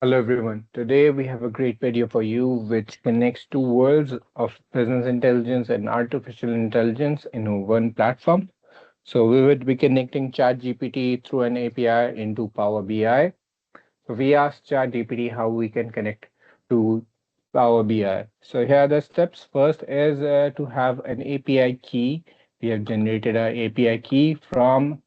Hello everyone. Today we have a great video for you which connects two worlds of business intelligence and artificial intelligence in one platform. So we would be connecting ChatGPT through an API into Power BI. So we asked ChatGPT how we can connect to Power BI. So here are the steps. First is to have an API key. We have generated an API key from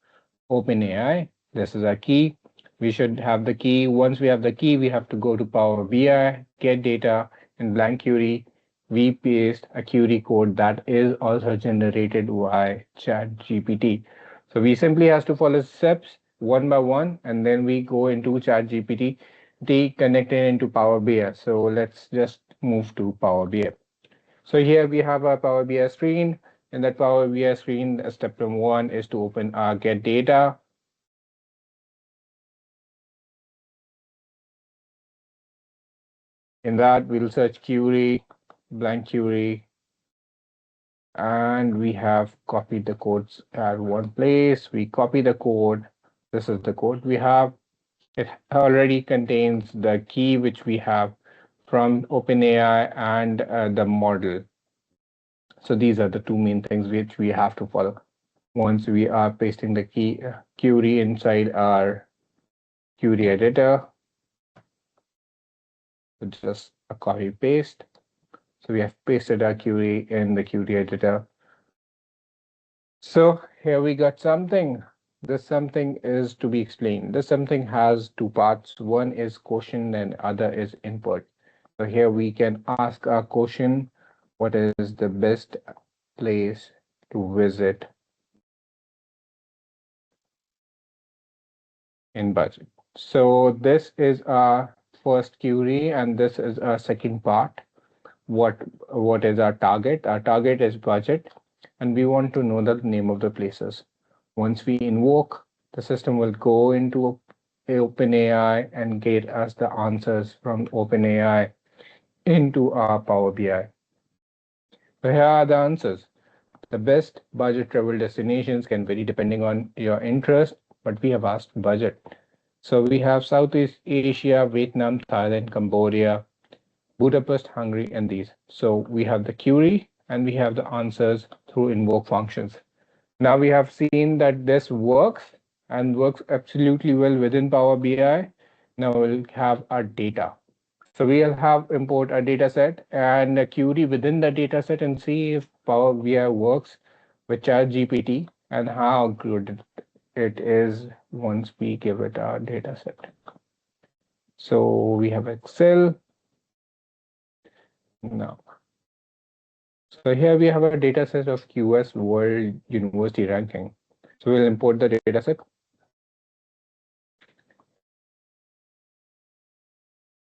OpenAI. This is our key. We should have the key. Once we have the key, we have to go to Power BI, get data in blank query. We paste a query code that is also generated by ChatGPT. So we simply have to follow steps one by one, and then we go into ChatGPT, connect it into Power BI. So let's just move to Power BI. So here we have our Power BI screen. In that Power BI screen, step number one is to open our get data. In that, we'll search query, blank query, and we have copied the codes at one place. We copy the code. This is the code we have. It already contains the key which we have from OpenAI and the model. So these are the two main things which we have to follow. Once we are pasting the key query inside our query editor, so just a copy paste. So we have pasted our query in the query editor. So here we got something. This something is to be explained. This something has two parts. One is quotient and other is input. So here we can ask our question, what is the best place to visit in budget? So this is our first query and this is our second part. What is our target? Our target is budget and we want to know the name of the places. Once we invoke, the system will go into OpenAI and get us the answers from OpenAI into our Power BI. So here are the answers. The best budget travel destinations can vary depending on your interest, but we have asked budget. So we have Southeast Asia, Vietnam, Thailand, Cambodia, Budapest, Hungary, and these. So we have the query and we have the answers through invoke functions. Now we have seen that this works and works absolutely well within Power BI. Now we'll have our data. So we'll have import a data set and a query within the data set and see if Power BI works with ChatGPT and how good it is once we give it our data set. So we have Excel. Now, so here we have a data set of QS World University Ranking. So we'll import the data set.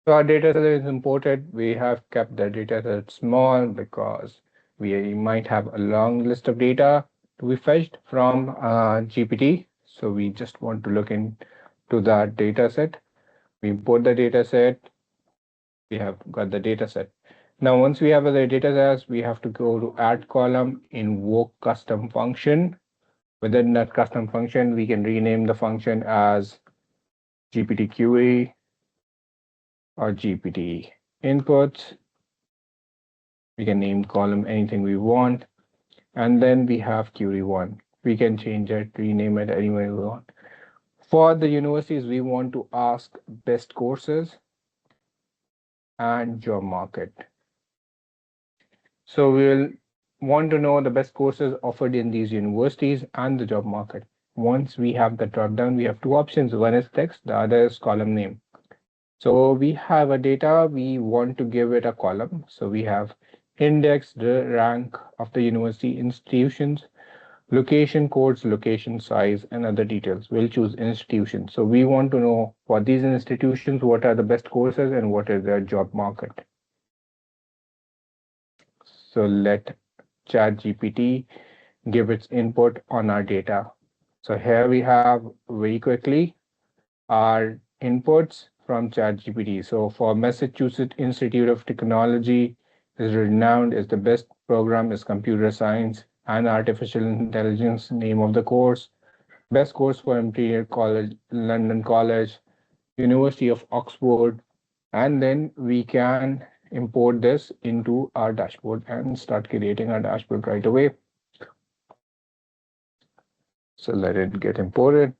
So our data set is imported. We have kept the data set small because we might have a long list of data to be fetched from GPT. So we just want to look into that data set. We import the data set. We have got the data set. Now, once we have the data set, we have to go to add column, invoke custom function. Within that custom function, we can rename the function as GPT query or GPT inputs. We can name column anything we want. And then we have query one. We can change it, rename it any way we want. For the universities, we want to ask best courses and job market. So we'll want to know the best courses offered in these universities and the job market. Once we have the drop down, we have two options. One is text, the other is column name. So we have a data, we want to give it a column. So we have index, the rank of the university institutions, location codes, location size, and other details. We'll choose institution. So we want to know for these institutions, what are the best courses and what is their job market. So let ChatGPT give its input on our data. So here we have very quickly our inputs from ChatGPT. So for Massachusetts Institute of Technology is renowned as the best program is computer science and artificial intelligence, name of the course. Best course for Imperial College, London College, University of Oxford, and then we can import this into our dashboard and start creating our dashboard right away. So let it get imported.